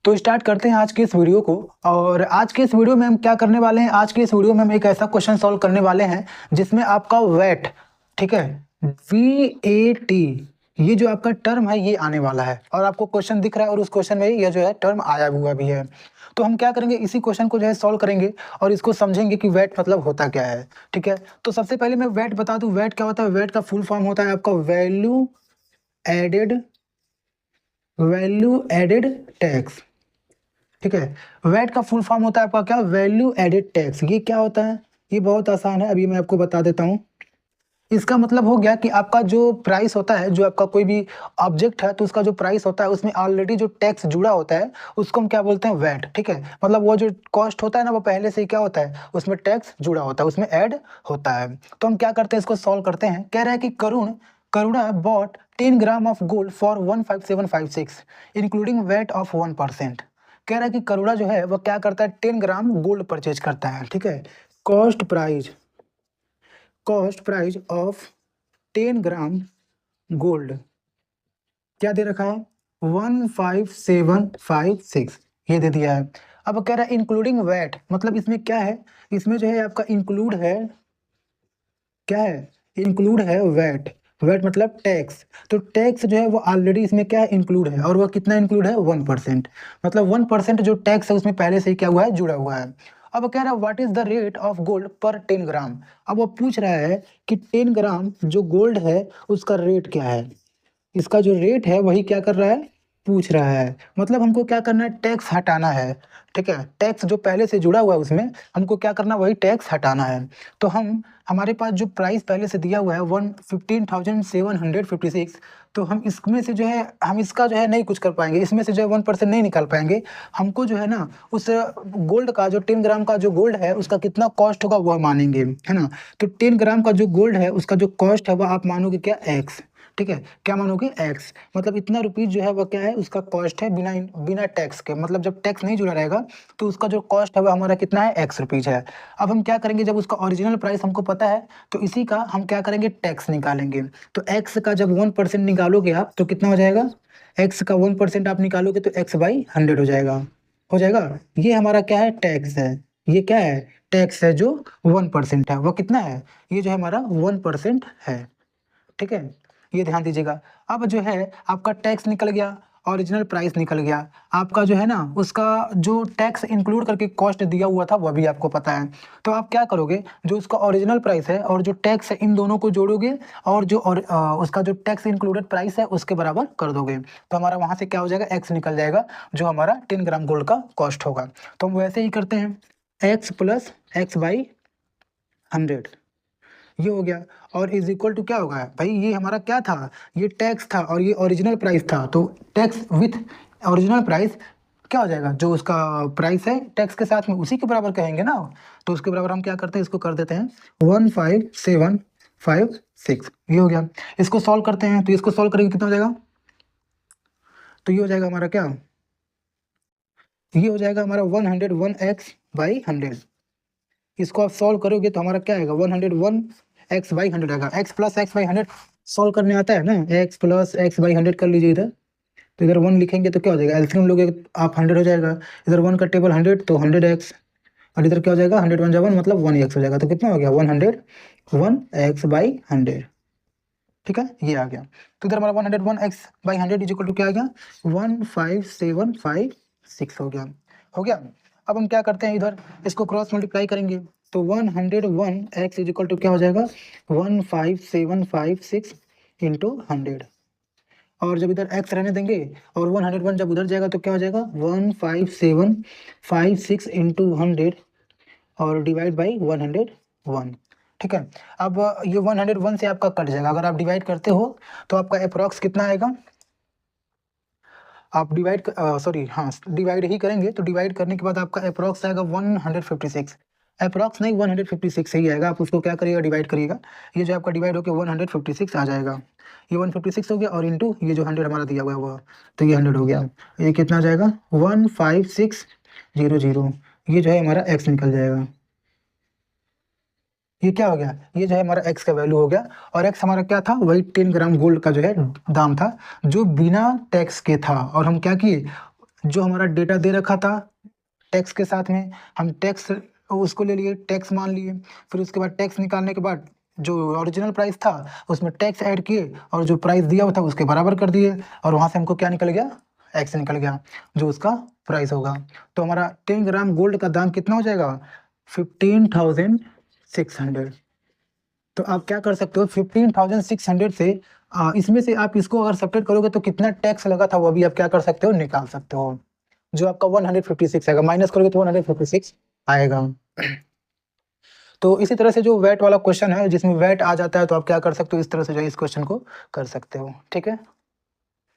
तो स्टार्ट करते हैं आज के इस वीडियो को। और आज के इस वीडियो में हम क्या करने वाले हैं, आज के इस वीडियो में हम एक ऐसा क्वेश्चन सॉल्व करने वाले हैं जिसमें आपका वेट, ठीक है, VAT, ये जो आपका टर्म है ये आने वाला है और आपको क्वेश्चन दिख रहा है और उस क्वेश्चन में ये जो है टर्म आया हुआ भी है। तो हम क्या करेंगे, इसी क्वेश्चन को जो है सॉल्व करेंगे और इसको समझेंगे कि वेट मतलब होता क्या है। ठीक है, तो सबसे पहले मैं वेट बता दूं, वेट क्या होता है। वेट का फुल फॉर्म होता है आपका वैल्यू एडेड टैक्स। ठीक है, वैट का फुल फॉर्म होता है आपका क्या, वैल्यू एडेड टैक्स। ये क्या होता है, ये बहुत आसान है, अभी मैं आपको बता देता हूँ। इसका मतलब हो गया कि आपका जो प्राइस होता है, जो आपका कोई भी ऑब्जेक्ट है तो उसका जो प्राइस होता है उसमें ऑलरेडी जो टैक्स जुड़ा होता है उसको हम क्या बोलते हैं, वैट। ठीक है, मतलब वो जो कॉस्ट होता है ना वो पहले से ही क्या होता है, उसमें टैक्स जुड़ा होता है, उसमें ऐड होता है। तो हम क्या करते हैं, इसको सॉल्व करते हैं। कह रहा है कि Karuna bought 10 gram of gold for 15756 including VAT of 1%। कह रहा है कि करुणा जो है वो क्या करता है, 10 ग्राम गोल्ड परचेज करता है। ठीक है, cost price of 10 gram gold क्या दे रखा है, 15756 ये दे दिया है। अब कह रहा है इंक्लूडिंग वैट, मतलब इसमें क्या है, इसमें जो है आपका इंक्लूड है, क्या है, इंक्लूड है वैट। वैट मतलब टैक्स, तो टैक्स जो है वो ऑलरेडी इसमें क्या है, इंक्लूड है। और वो कितना इंक्लूड है, 1%। मतलब 1% जो टैक्स है उसमें पहले से ही क्या हुआ है, जुड़ा हुआ है। अब कह रहा है what is the rate of gold पर 10 ग्राम। अब वो पूछ रहा है कि 10 ग्राम जो गोल्ड है उसका रेट क्या है। इसका जो रेट है वही क्या कर रहा है, पूछ रहा है। मतलब हमको क्या करना है, टैक्स हटाना है। ठीक है, टैक्स जो पहले से जुड़ा हुआ है उसमें हमको क्या करना, वही टैक्स हटाना है। तो हमारे पास जो प्राइस पहले से दिया हुआ है 115,756, तो हम इसमें से जो है, हम इसका जो है नहीं कुछ कर पाएंगे, इसमें से जो है 1% नहीं निकाल पाएंगे। हमको जो है ना उस गोल्ड का, जो 10 ग्राम का जो गोल्ड है उसका कितना कॉस्ट होगा वह मानेंगे, है ना। तो 10 ग्राम का जो गोल्ड है उसका जो कॉस्ट है वह आप मानोगे क्या, एक्स। ठीक है, क्या मानोगे, एक्स। मतलब इतना रुपीज जो है वो क्या है, उसका कॉस्ट है बिना बिना टैक्स के। मतलब जब टैक्स नहीं जुड़ा रहेगा तो उसका जो कॉस्ट है वो हमारा कितना है, एक्स रुपीज है। अब हम क्या करेंगे, जब उसका ओरिजिनल प्राइस हमको पता है तो इसी का हम क्या करेंगे, टैक्स निकालेंगे। तो एक्स का जब 1% निकालोगे आप तो कितना हो जाएगा, एक्स का 1% आप निकालोगे तो x/100 हो जाएगा। ये हमारा क्या है, टैक्स है। ये क्या है, टैक्स है जो 1% है, वो कितना है, ये जो है हमारा 1% है। ठीक है, ये ध्यान दीजिएगा। अब जो है आपका टैक्स निकल गया, ओरिजिनल प्राइस निकल गया, आपका जो है ना उसका जो टैक्स इंक्लूड करके कॉस्ट दिया हुआ था वह भी आपको पता है। तो आप क्या करोगे, जो उसका ओरिजिनल प्राइस है और जो टैक्स है इन दोनों को जोड़ोगे और उसका जो टैक्स इंक्लूडेड प्राइस है उसके बराबर कर दोगे। तो हमारा वहाँ से क्या हो जाएगा, एक्स निकल जाएगा, जो हमारा 10 ग्राम गोल्ड का कॉस्ट होगा। तो हम वैसे ही करते हैं, एक्स प्लस x/100 ये हो गया। और इज इक्वल टू क्या होगा भाई, ये हमारा क्या था, ये टैक्स था और ये ओरिजिनल प्राइस था। तो टैक्स विथ ओरिजिनल प्राइस क्या हो जाएगा, जो उसका प्राइस है टैक्स के साथ में उसी के बराबर कहेंगे ना। तो उसके बराबर हम क्या करते हैं, इसको कर देते हैं 15756 ये हो गया। इसको सॉल्व करते हैं, तो इसको सॉल्व करेंगे कितना हो जाएगा, तो ये हो जाएगा हमारा क्या, ये हो जाएगा हमारा 101x/100। इसको आप सॉल्व करोगे तो हमारा क्या आएगा, 101x/100 आएगा। x प्लस x/100 सॉल्व करने आता है ना, x प्लस x/100 कर लीजिए इधर। तो इधर 1 लिखेंगे तो क्या हो जाएगा, एलसीएम लोगे आप 100 हो जाएगा। इधर 1 का टेबल 100 तो 100x, और इधर क्या हो जाएगा, 100 1 जा 1 मतलब 1x हो जाएगा। तो कितना हो गया, 101x/100। ठीक है, ये आ गया। तो इधर हमारा 101x/100 इज इक्वल टू क्या आ गया, 15756 हो गया। हो गया। अब हम क्या करते हैं, इधर इसको क्रॉस मल्टीप्लाई करेंगे तो 101x इज इक्वल टू क्या हो जाएगा, 15756 इंटू 100। और जब इधर x रहने देंगे और 101 जब उधर जाएगा तो क्या हो जाएगा, 15756 इंटू 100 और डिवाइड बाई 101। ठीक है, अब ये 101 से आपका कट जाएगा। अगर आप डिवाइड करते हो तो आपका अप्रॉक्स कितना आएगा, आप डिवाइड सॉरी हाँ डिवाइड ही करेंगे तो डिवाइड करने के बाद आपका अप्रॉक्स आएगा 156। अप्रॉक्स नहीं 156 ही आएगा। आप उसको क्या करिएगा, डिवाइड करिएगा। ये जो आपका डिवाइड होकर 156 आ जाएगा। ये 156 हो गया और इंटू ये जो 100 हमारा दिया हुआ है वो, तो ये 100 हो गया। ये कितना आ जाएगा, 15600। ये जो है हमारा एक्स निकल जाएगा। ये क्या हो गया, ये जो है हमारा एक्स का वैल्यू हो गया। और एक्स हमारा क्या था, वही 10 ग्राम गोल्ड का जो है दाम था, जो बिना टैक्स के था। और हम क्या किए, जो हमारा डेटा दे रखा था टैक्स के साथ में, हम टैक्स उसको ले लिए, टैक्स मान लिए, फिर उसके बाद टैक्स निकालने के बाद जो ओरिजिनल प्राइस था उसमें टैक्स ऐड किए और जो प्राइस दिया हुआ था उसके बराबर कर दिए, और वहाँ से हमको क्या निकल गया, एक्स निकल गया जो उसका प्राइस होगा। तो हमारा 10 ग्राम गोल्ड का दाम कितना हो जाएगा, 15,600। तो आप क्या कर सकते हो, 15,600 से इसमें से आप इसको अगर सब्ट्रैक्ट करोगे तो कितना टैक्स लगा था वो भी आप क्या कर सकते हो, निकाल सकते हो, जो आपका 156 आएगा, माइनस करोगे तो 156 आएगा। तो इसी तरह से जो वैट वाला क्वेश्चन है जिसमें वैट आ जाता है तो आप क्या कर सकते हो, इस तरह से जो है इस क्वेश्चन को कर सकते हो, ठीक है।